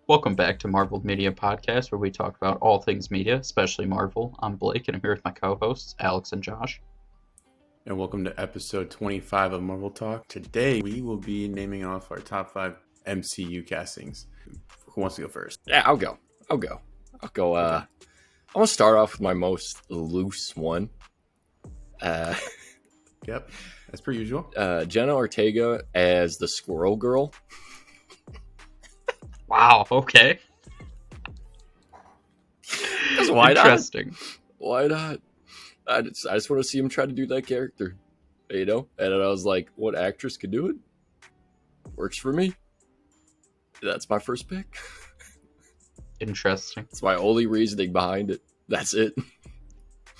Welcome back to Marvel Media Podcast, where we talk about all things media, especially Marvel. I'm Blake, and I'm here with my co-hosts, Alex and Josh. And welcome to episode 25 of Marvel Talk. Today, we will be naming off our top 5 MCU castings. Who wants to go first? Yeah, I'll go. Okay. I'm going to start off with my most loose one. Yep, as per usual. Jenna Ortega as the Squirrel Girl. Wow, okay. Why Interesting. Not? Why not? I just want to see him try to do that character, you know? And I was like, what actress could do it? Works for me. That's my first pick. Interesting. It's my only reasoning behind it. That's it.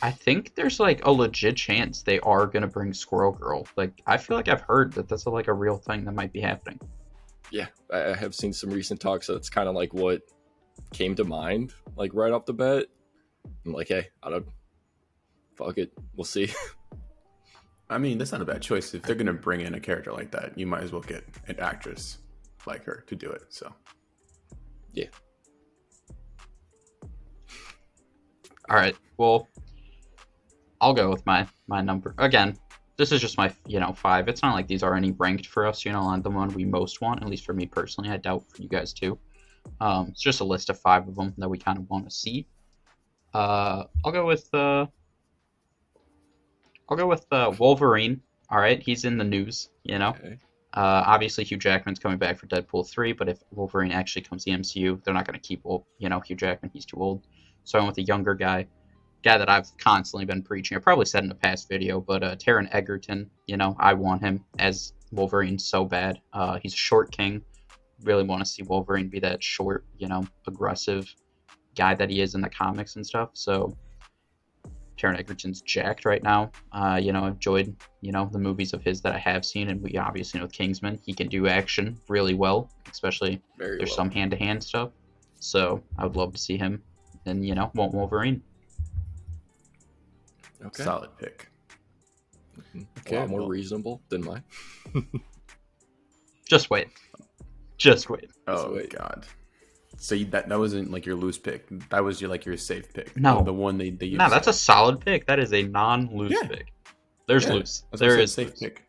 I think there's like a legit chance they are going to bring Squirrel Girl. Like, I feel like I've heard that that's a real thing that might be happening. Yeah, I have seen some recent talks, so it's kind of like what came to mind, like right off the bat. I'm like, hey, fuck it, we'll see. I mean, that's not a bad choice. If they're going to bring in a character like that, you might as well get an actress like her to do it. So, yeah. All right, well, I'll go with my number. Again, this is just my, 5. It's not like these are any ranked for us, on the one we most want, at least for me personally. I doubt for you guys too. It's just a list of 5 of them that we kind of want to see. I'll go with Wolverine. All right, he's in the news, Okay. Obviously, Hugh Jackman's coming back for Deadpool 3, but if Wolverine actually comes to the MCU, they're not going to keep, Hugh Jackman. He's too old. So I went with a younger guy that I've constantly been preaching. I probably said in a past video, but Taron Egerton, I want him as Wolverine so bad. He's a short king. Really want to see Wolverine be that short, aggressive guy that he is in the comics and stuff. So Taron Egerton's jacked right now. Enjoyed, the movies of his that I have seen, and we obviously know with Kingsman, he can do action really well, especially there's some hand-to-hand stuff. So I would love to see him and, want Wolverine. Okay. Solid pick. Okay, wow, more reasonable than mine. Just wait. Oh, God. So that wasn't like your loose pick. That was your safe pick. No. The one they used. No, that's a solid pick. That is a non-loose pick. There's loose. There is safe loose. pick.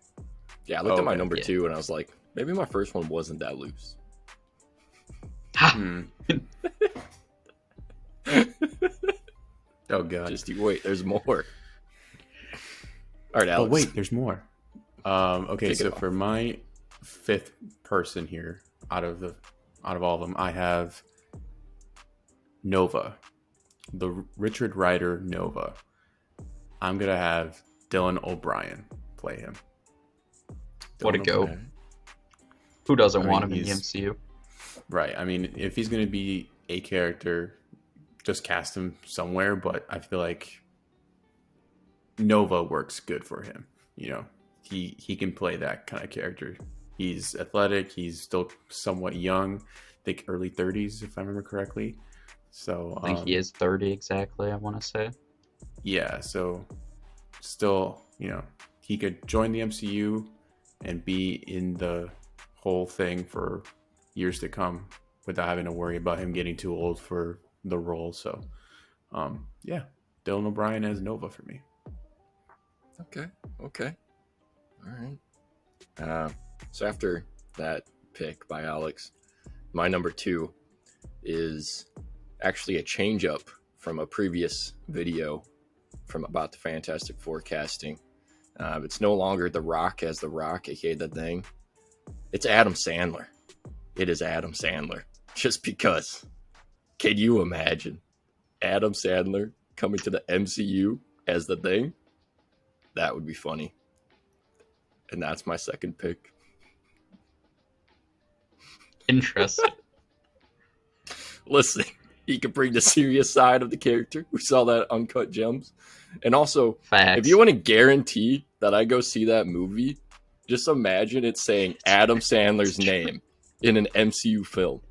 Yeah, I looked at my number 2 and I was like, maybe my first one wasn't that loose. Oh, God. Just you wait, there's more. All right, Alex. Oh, wait, there's more. Okay, Kick so for my 5th person here, out of all of them, I have Nova, the Richard Rider Nova. I'm gonna have Dylan O'Brien play him. What a go! Who doesn't want him in the MCU? Right. I mean, if he's gonna be a character, just cast him somewhere. But I feel like Nova works good for him. He can play that kind of character. He's athletic. He's still somewhat young. I think early 30s, if I remember correctly. So I think he is 30 exactly, I want to say. Yeah, so still, he could join the MCU and be in the whole thing for years to come without having to worry about him getting too old for the role. So, yeah, Dylan O'Brien as Nova for me. Okay. All right. So after that pick by Alex, my number 2 is actually a change up from a previous video from about the Fantastic Four casting. It's no longer The Rock as The Rock, aka The Thing. It's Adam Sandler. It is Adam Sandler. Just because. Can you imagine Adam Sandler coming to the MCU as The Thing? That would be funny. And that's my second pick. Interesting. Listen, he could bring the serious side of the character. We saw that Uncut Gems. And also, Facts. If you want to guarantee that I go see that movie, just imagine it saying Adam Sandler's name in an MCU film.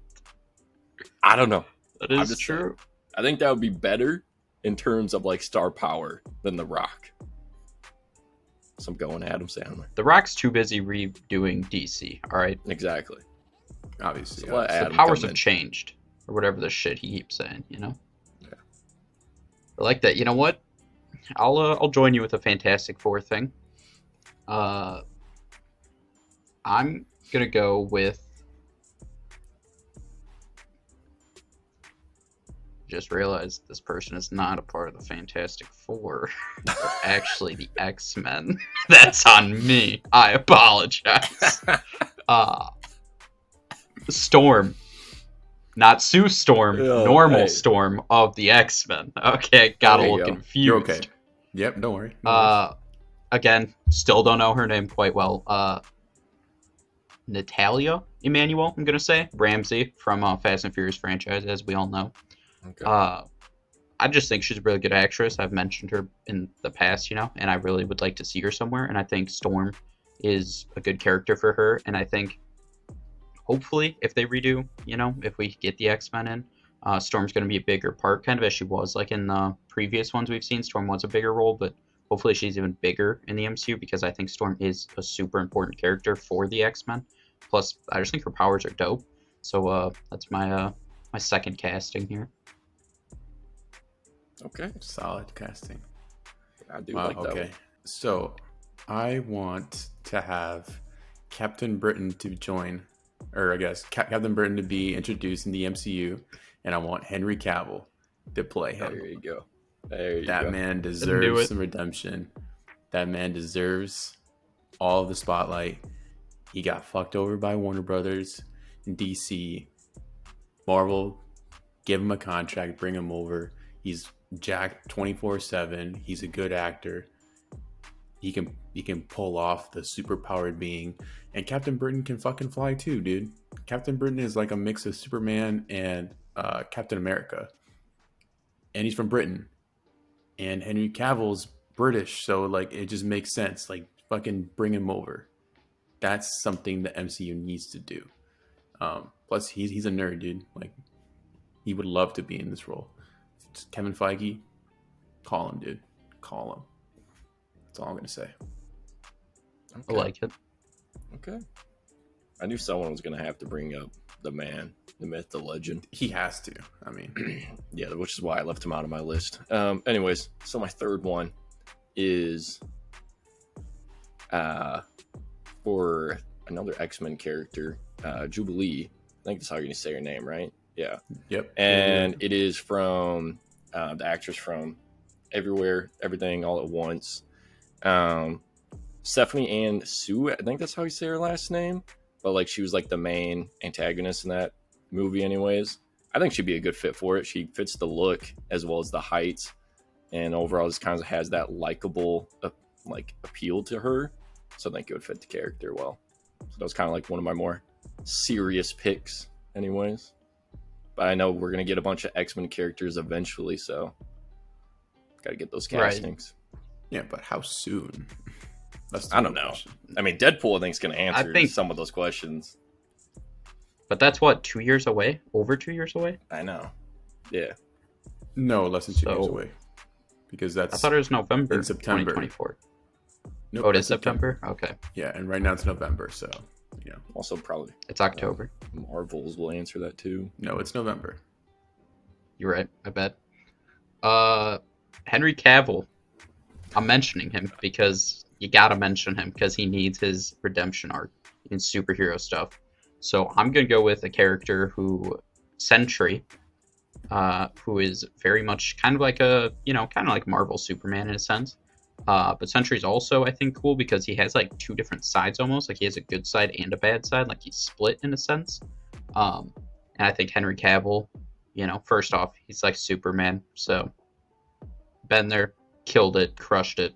I don't know. That is true. I think that would be better in terms of like star power than The Rock. So I'm going Adam Sandler. The Rock's too busy redoing DC, all right? Exactly. Obviously. So let The Adam powers come have in. changed, or whatever the shit he keeps saying. Yeah. I like that. You know what? I'll join you with a Fantastic Four thing. I'm gonna go with. Just realized this person is not a part of the Fantastic Four. They're actually the X-Men. That's on me. I apologize. Storm. Not Sue Storm, Oh, normal hey. Storm of the X-Men. Okay, got a There you little go. confused. You're okay. Yep, don't worry. No worries. Again, still don't know her name quite well. Natalia Emmanuel, I'm gonna say. Ramsey from Fast and Furious franchise, as we all know. Okay. I just think she's a really good actress. I've mentioned her in the past, and I really would like to see her somewhere. And I think Storm is a good character for her. And I think, hopefully, if they redo, if we get the X-Men in, Storm's going to be a bigger part, kind of as she was like in the previous ones we've seen. Storm was a bigger role, but hopefully she's even bigger in the MCU because I think Storm is a super important character for the X-Men. Plus, I just think her powers are dope. So that's my second casting here. Okay. Solid casting. I do Wow, like that okay. one. So I want to have Captain Britain to join, or I guess Captain Britain to be introduced in the MCU, and I want Henry Cavill to play him. There you go. There you That go. man knew deserves it. some redemption. That man deserves all of the spotlight. He got fucked over by Warner Brothers and DC. Marvel, give him a contract, bring him over. He's jacked 24/7. He's a good actor. He can pull off the super powered being, and Captain Britain can fucking fly too, dude. Captain Britain is like a mix of Superman and Captain America, and he's from Britain, and Henry Cavill's British, so like it just makes sense. Like fucking bring him over. That's something the MCU needs to do. Plus, he's a nerd, dude. Like he would love to be in this role. Kevin Feige, call him, dude. Call him. That's all I'm gonna say. Okay. I like it. Okay. I knew someone was going to have to bring up the man, the myth, the legend. He has to. I mean, Yeah, which is why I left him out of my list. Anyways, so my third one is for another X-Men character, Jubilee. I think that's how you're going to say her name, right? Yeah. yep. And it is from the actress from Everywhere, Everything, All at Once. Stephanie Ann Sue, I think that's how you say her last name. But like she was like the main antagonist in that movie anyways. I think she'd be a good fit for it. She fits the look as well as the height. And overall just kind of has that likable like appeal to her. So I think it would fit the character well. So that was kind of like one of my more serious picks anyways. But I know we're going to get a bunch of X-Men characters eventually, so got to get those castings. Yeah, but how soon? That's the I don't real know. question. I mean, Deadpool, I think, is going to answer think- some of those questions. But that's what, 2 years away? Over 2 years away? I know. Yeah. No, less than 2 years So- away. Because that's I thought it was November in September. 2024. Nope, Oh, it that's is September? Okay. Yeah, and right now it's November, so Also, probably It's October. Marvels will answer that too. no, it's November. You're right, I bet. Henry Cavill. I'm mentioning him because you gotta mention him because he needs his redemption arc in superhero stuff. So I'm gonna go with a character who, Sentry, who is very much kind of like Marvel Superman in a sense. But Sentry's also, I think, cool because he has like two different sides almost. Like he has a good side and a bad side. Like he's split in a sense. And I think Henry Cavill, first off, he's like Superman. So been there, killed it, crushed it,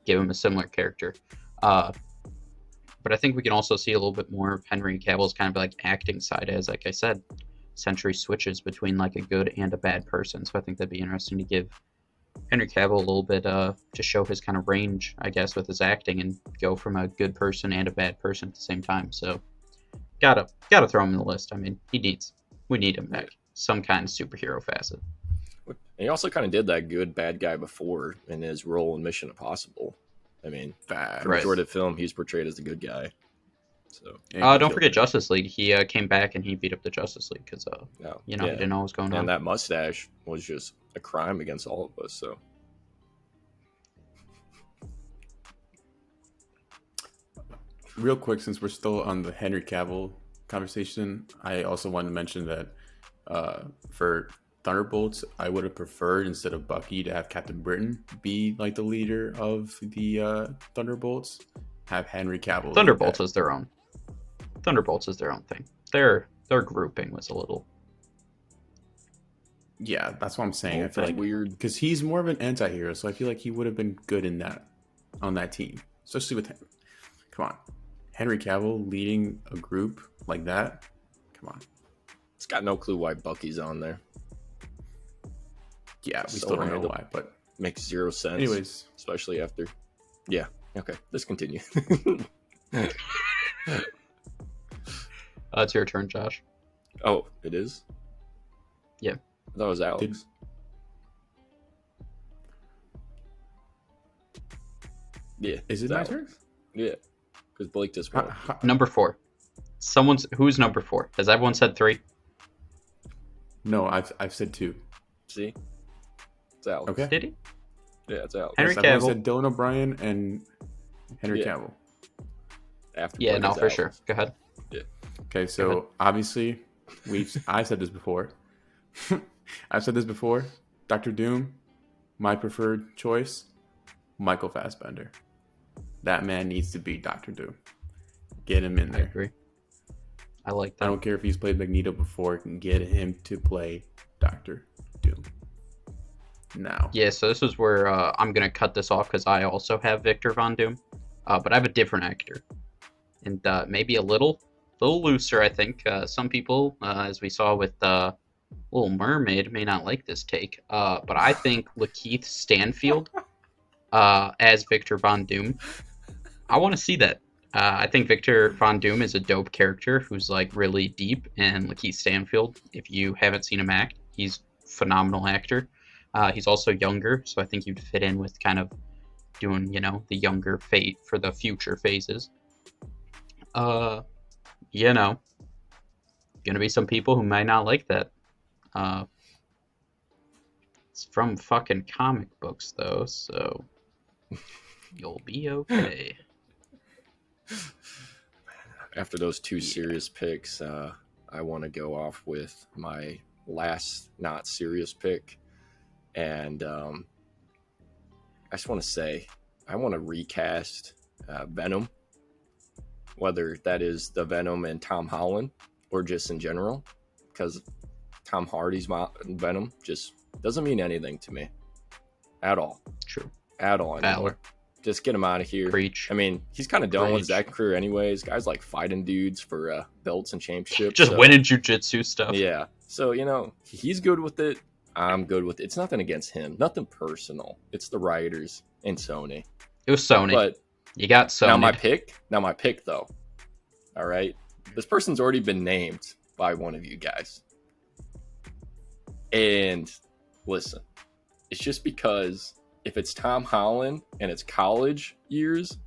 give him a similar character. But I think we can also see a little bit more of Henry Cavill's kind of like acting side as, like I said, Sentry switches between like a good and a bad person. So I think that'd be interesting to give Henry Cavill a little bit to show his kind of range, I guess, with his acting and go from a good person and a bad person at the same time. So gotta throw him in the list. I mean, we need him back. Some kind of superhero facet. And he also kind of did that good bad guy before in his role in Mission Impossible. I mean, Facts. for the majority of the film, he's portrayed as the good guy. So And he Don't killed forget it. Justice League. He came back and he beat up the Justice League because no, he didn't know what was going on. and that mustache was just a crime against all of us. So Real quick, since we're still on the Henry Cavill conversation, I also wanted to mention that for Thunderbolts, I would have preferred, instead of Bucky, to have Captain Britain be like the leader of the Thunderbolts. Have Henry Cavill lead Thunderbolts that. is their own. Thunderbolts is their own thing. Their grouping was a little. Yeah, that's what I'm saying. I feel like weird. because he's more of an anti-hero, so I feel like he would have been good in that on that team, especially with him. Come on, Henry Cavill leading a group like that. Come on. It's got no clue why Bucky's on there. Yeah, we So still don't know random. why, but Makes zero sense. anyways, Especially after. Yeah. Okay. Let's continue. It's your turn, Josh. Oh, it is? Yeah. That was Alex. Yeah. is it it's my Alex. turn? Yeah. Because Blake just won. Number 4. Who's number 4? Has everyone said 3? No, I've said 2. See? It's Alex. Okay. Did he? Yeah, it's Alex. Henry I've only Cavill. said Dylan O'Brien and Henry Yeah. Cavill. After Yeah, Blake no, is for Alex. sure. Go ahead. Okay, so obviously I've said this before. I've said this before. Dr. Doom, my preferred choice, Michael Fassbender. That man needs to be Dr. Doom. Get him in I there. agree. I like I that. don't care if he's played Magneto before. Get him to play Dr. Doom. Now. Yeah, so this is where I'm going to cut this off because I also have Victor Von Doom. But I have a different actor. And maybe a little looser, I think. Some people, as we saw with Little Mermaid, may not like this take. But I think Lakeith Stanfield as Victor Von Doom. I want to see that. I think Victor Von Doom is a dope character who's like really deep. And Lakeith Stanfield, if you haven't seen him act, he's a phenomenal actor. He's also younger, so I think you'd fit in with kind of doing, the younger fate for the future phases. Gonna be some people who might not like that. It's from fucking comic books though, so you'll be okay. After those two serious picks, I want to go off with my last not serious pick. And I just want to say, I want to recast Venom, whether that is the Venom and Tom Holland or just in general, because Tom Hardy's Venom just doesn't mean anything to me at all. True. At all anymore. Valor. Just get him out of here. Preach. I mean, he's kind of done with Preach. his acting career anyways. Guys like fighting dudes for belts and championships. Just winning jujitsu stuff. Yeah. So, he's good with it. I'm good with it. It's nothing against him. Nothing personal. It's the writers and Sony. It was Sony. But you got Sony. Now my pick though. All right. This person's already been named by one of you guys. And listen, it's just because if it's Tom Holland and it's college years,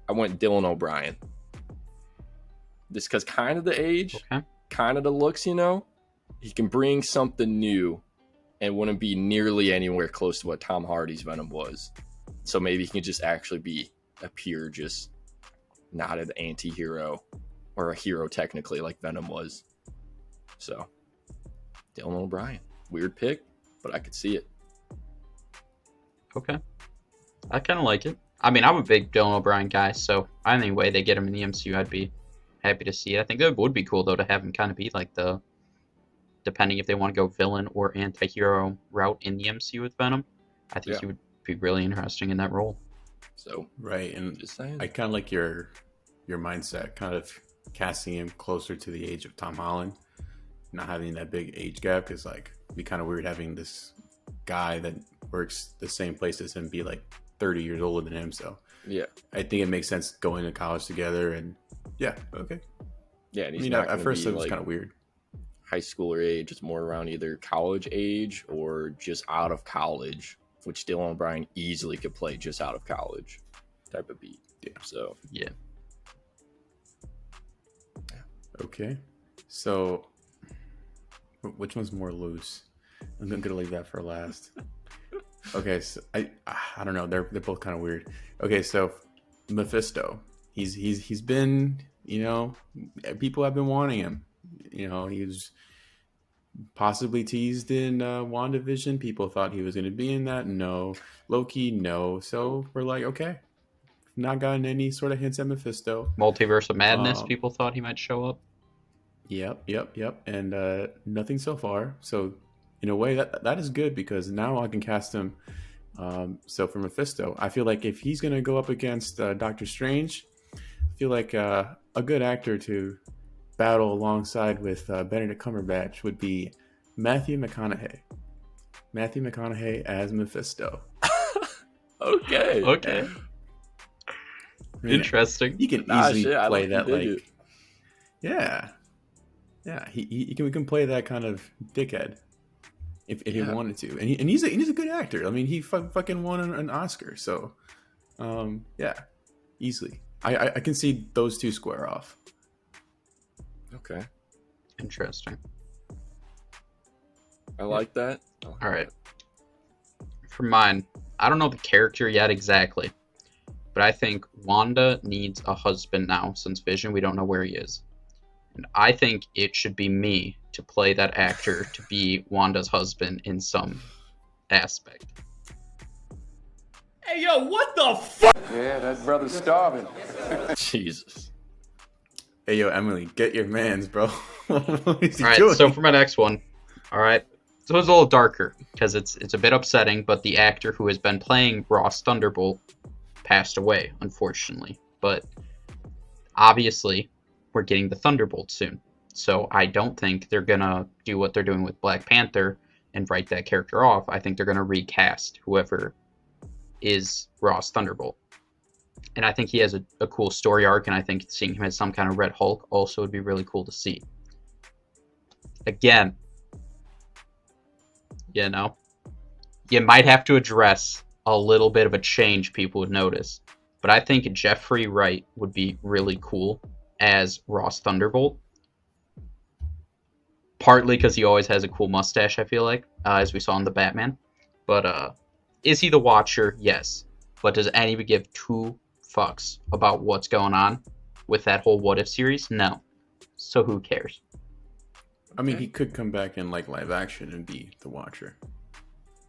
I went Dylan O'Brien. Just because kind of the age, Okay. kind of the looks, he can bring something new and wouldn't be nearly anywhere close to what Tom Hardy's Venom was. So maybe he can just actually be a pure, just not an anti-hero or a hero technically like Venom was. So Dylan O'Brien, weird pick, but I could see it. Okay. I kind of like it. I mean, I'm a big Dylan O'Brien guy, so any way they get him in the MCU, I'd be happy to see it. I think that would be cool, though, to have him kind of be like depending if they want to go villain or anti-hero route in the MCU with Venom. I think he would be really interesting in that role. So Right, and just saying. I kind of like your mindset, kind of casting him closer to the age of Tom Holland, not having that big age gap, because like it'd be kind of weird having this guy that works the same place as him be like 30 years older than him. So yeah, I think it makes sense going to college together, and okay. Yeah, and he's I mean, not at gonna first be it was like kind of weird. high schooler age. It's more around either college age or just out of college, which Dylan O'Brien easily could play just out of college type of beat. Yeah. So Yeah. Okay. So, which one's more loose? I'm gonna leave that for last. Okay, so I don't know. They're both kind of weird. Okay, so Mephisto. He's been, people have been wanting him. He was possibly teased in WandaVision. People thought he was going to be in that. No. Loki, no. So we're like, okay, not gotten any sort of hints at Mephisto. Multiverse of Madness, people thought he might show up. Yep. And nothing so far. So in a way, that is good because now I can cast him. So for Mephisto, I feel like if he's going to go up against Doctor Strange, I feel like a good actor to battle alongside with Benedict Cumberbatch would be Matthew McConaughey. Matthew McConaughey as Mephisto. Okay. I mean, interesting. He can easily play like that, it. Yeah. He can play that kind of dickhead if he wanted to, and he's a good actor. I mean, he fucking won an Oscar, so easily. I can see those two square off. Okay. Interesting. I like that. All right. For mine, I don't know the character yet exactly, but I think Wanda needs a husband now since Vision, we don't know where he is. And I think it should be me to play that actor to be Wanda's husband in some aspect. Hey, yo, what the fuck? Yeah, that brother's starving. Jesus. Hey, yo, Emily, get your mans, bro. What is he All right, doing? so for my next one, all right, so it's a little darker because it's a bit upsetting, but the actor who has been playing Ross Thunderbolt passed away, unfortunately. But obviously, we're getting the Thunderbolt soon, so I don't think they're gonna do what they're doing with Black Panther and write that character off. I think they're gonna recast whoever is Ross Thunderbolt. And I think he has a cool story arc, and I think seeing him as some kind of Red Hulk also would be really cool to see. Again, you might have to address a little bit of a change people would notice. But I think Jeffrey Wright would be really cool as Ross Thunderbolt. Partly because he always has a cool mustache, I feel like, as we saw in the Batman. But is he the Watcher? Yes. But does anybody give two fucks about what's going on with that whole What If series? No. So who cares? I mean, he could come back in like live action and be the Watcher.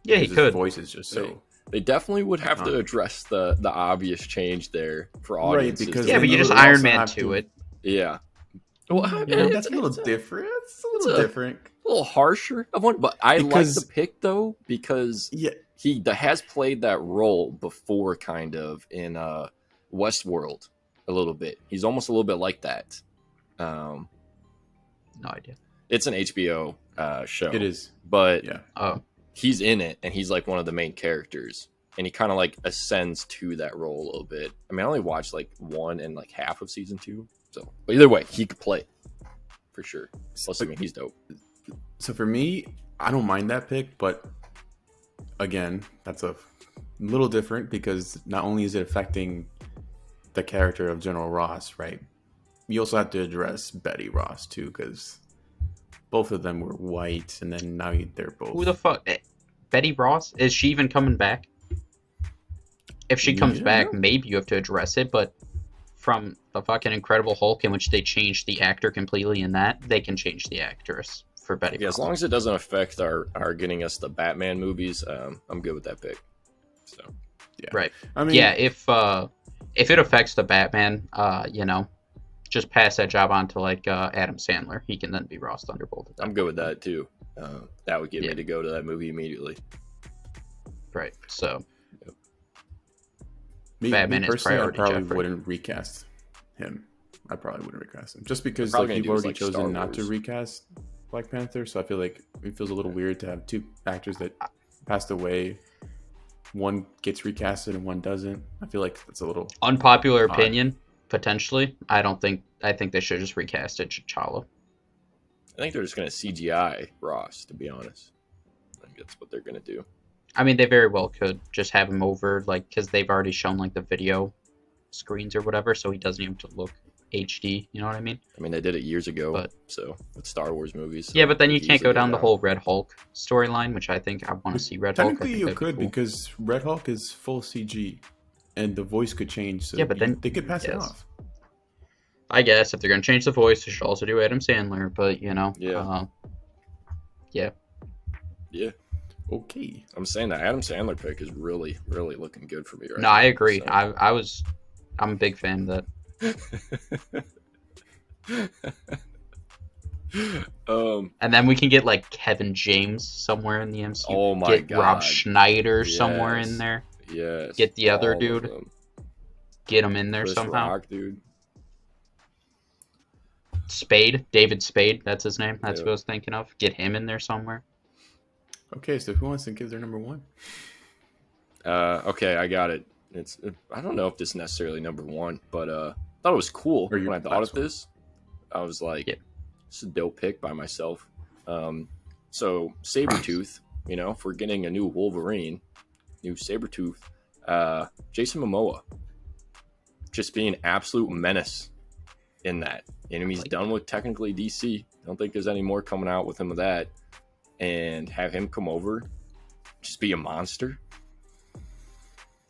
Yeah, he could. His voice is just so. They definitely would have to address the obvious change there for audiences. Because yeah, but you just Iron Man to it. Yeah. Well, that's a little different. It's a little different. A little harsher of one, but I like the pick though because he has played that role before, kind of in Westworld a little bit. He's almost a little bit like that. No idea. It's an HBO show. It is, but oh, he's in it, and he's like one of the main characters, and he kind of like ascends to that role a little bit. I mean, I only watched like 1 and like half of season 2, so but either way, he could play for sure. Plus, I mean, he's dope. So for me, I don't mind that pick, but again, that's a little different because not only is it affecting the character of General Ross, right? You also have to address Betty Ross too, because both of them were white, and then now they're both. Who the fuck? Betty Ross? Is she even coming back? If she comes back, maybe you have to address it, but from the fucking Incredible Hulk, in which they changed the actor completely in that, they can change the actress for Betty Ross. As long as it doesn't affect our getting us the Batman movies, I'm good with that pick. So, yeah. Right. I mean, yeah, if it affects the Batman, just pass that job on to like Adam Sandler. He can then be Ross Thunderbolt. I'm good with that too. That would get me to go to that movie immediately. Right. So Batman is priority. I probably Jeffrey. wouldn't recast him. I probably wouldn't recast him just because Probably you've gonna do already like chosen Star not to Wars. recast Black Panther. So I feel like it feels a little weird to have two actors that passed away. One gets recasted and one doesn't. I feel like that's a little Unpopular opinion, potentially. I think they should just recast it T'Challa. I think they're just going to CGI Ross, to be honest. I think that's what they're going to do. I mean, they very well could just have him over, like, because they've already shown like the video screens or whatever, so he doesn't even have to look HD. You know what I mean? I mean, they did it years ago, But- so with Star Wars movies. So Yeah, but then they you could can't go easily do down the that. whole Red Hulk storyline, which I think I want to see Red Hulk. I Technically, think you that'd be could cool. because Red Hulk is full CG, and the voice could change. So Yeah, but then- they could pass it yes. off. I guess if they're gonna change the voice, they should also do Adam Sandler. But you know, Yeah. Yeah, Okay. I'm saying that Adam Sandler pick is really, really looking good for me right no, now. I agree. so. I'm a big fan of that. And then we can get like Kevin James somewhere in the MCU. Oh my get Rob God. Schneider somewhere Yes. in there. Yes. Get the other all of dude. them. Get him in there Chris somehow. Rock, dude. Spade, David Spade, that's his name. That's Yeah. what I was thinking of. Get him in there somewhere. Okay, so who wants to give their number one? Okay, I got it. I don't know if this is necessarily number one, but I thought it was cool Or your when I thought of last one. this. I was like, Yeah. it's a dope pick by myself. So Sabertooth, you know, if we're getting a new Wolverine, new Sabertooth, Jason Momoa, just being an absolute menace in that. And he's done with technically DC. I don't think there's any more coming out with him of that. And have him come over, just be a monster.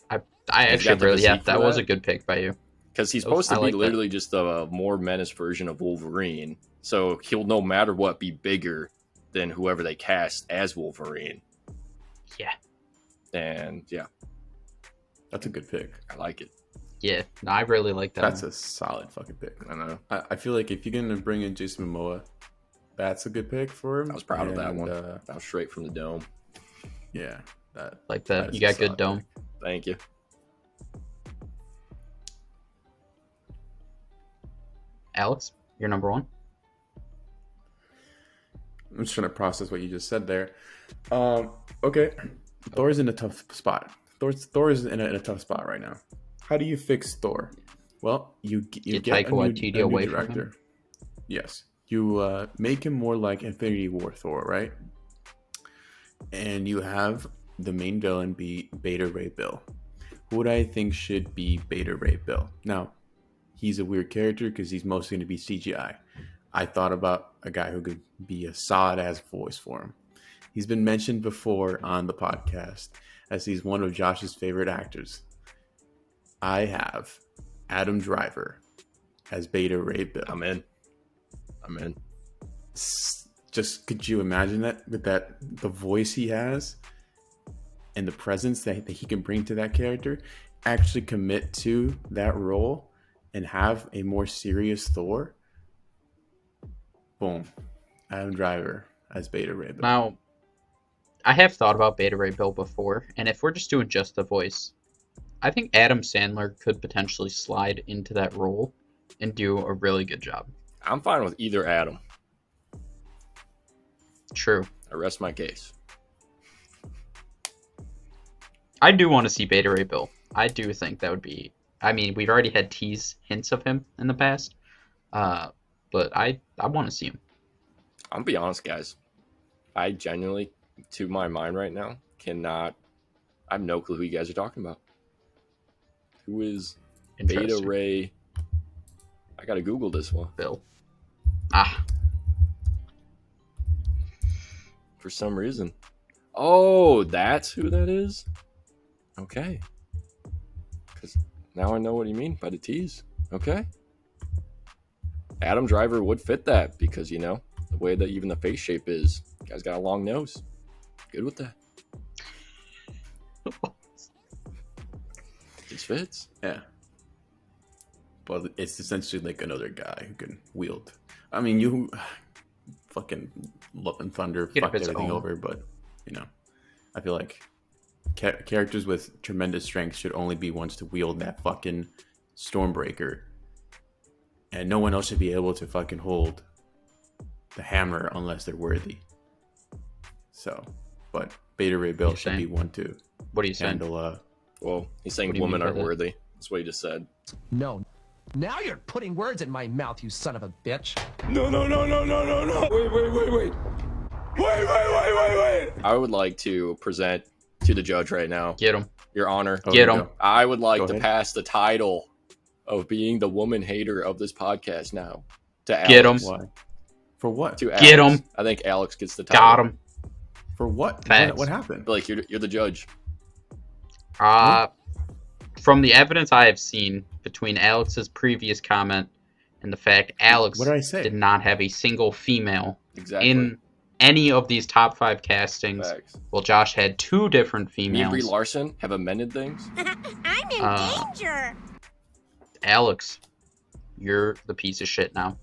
I He's actually got the really, yeah, physique for that was that. a good pick by you. Because he's That was- supposed to I be like that. literally just a more menace version of Wolverine. So he'll, no matter what, be bigger than whoever they cast as Wolverine. Yeah. And yeah, That's a good pick. I like it. Yeah, no, I really like that. That's one. a solid fucking pick. I know. I feel like if you're gonna bring in Jason Momoa, that's a good pick for him. I was proud of that And, one. That was straight from the dome. Yeah, that Like that that. is You a got good solid dome. pick. Thank you. Alex, you're number one. I'm just trying to process what you just said there. Okay, Thor's in a tough spot. Thor is in a tough spot right now. How do you fix Thor? Well, you Get get Taika a Waititi new away from him. director. Yes, you make him more like Infinity War Thor, right? And you have the main villain be Beta Ray Bill. Who do I think should be Beta Ray Bill? Now, he's a weird character because he's mostly going to be CGI. I thought about a guy who could be a solid ass voice for him. He's been mentioned before on the podcast as he's one of Josh's favorite actors. I have Adam Driver as Beta Ray Bill. I'm in. Just could you imagine that with the voice he has and the presence that he can bring to that character, actually commit to that role and have a more serious Thor? Boom. Adam Driver as Beta Ray Bill. Now, I have thought about Beta Ray Bill before, and if we're just doing just the voice, I think Adam Sandler could potentially slide into that role and do a really good job. I'm fine with either Adam. True. I rest my case. I do want to see Beta Ray Bill. I do think that would be. I mean, we've already had hints of him in the past, but I want to see him. I'm gonna be honest, guys. I genuinely, to my mind right now, I have no clue who you guys are talking about. Who is Beta Interesting. Ray? I gotta Google this one. Bill. For some reason. Oh, that's who that is? Okay. Because now I know what you mean by the tease. Okay. Adam Driver would fit that because, you know, the way that even the face shape is. Guy's got a long nose. Good with that. Just fits. Yeah. But it's essentially like another guy who can wield. I mean, you fucking Love and Thunder Get fucked up its everything own. over, but, you know, I feel like characters with tremendous strength should only be ones to wield that fucking Stormbreaker. And no one else should be able to fucking hold the hammer unless they're worthy. So, but Beta Ray Bill You're should be saying? one to What are you saying? handle. Well, he's saying What do you women mean by aren't that? worthy. That's what he just said. No. Now you're putting words in my mouth, you son of a bitch. No. Wait. I would like to present to the judge right now, Get him. Your Honor. Oh, Get there you him. go. I would like Go to ahead. pass the title of being the woman hater of this podcast now to Alex. Get him. Why? For what? To Get Alex. him. I think Alex gets the title. Got him. For what? Facts. What happened? Like you're the judge. From the evidence I have seen between Alex's previous comment and the fact Alex What did I say? did not have a single female Exactly. in any of these top 5 castings. Facts. Well, Josh had 2 different Me and Brie females. Larson have amended things. I'm in danger. Alex, you're the piece of shit now.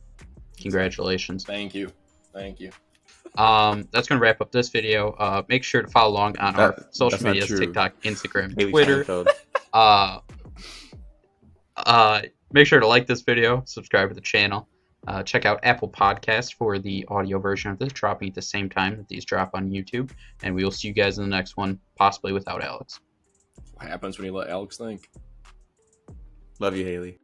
Congratulations. Thank you. Thank you. That's gonna wrap up this video. Make sure to follow along on our social that's not medias: true. TikTok, Instagram, Haley Twitter. Steinfeld. Make sure to like this video, subscribe to the channel, check out Apple Podcasts for the audio version of this, dropping at the same time that these drop on YouTube, and we will see you guys in the next one, possibly without Alex. What happens when you let Alex think? Love you, Haley.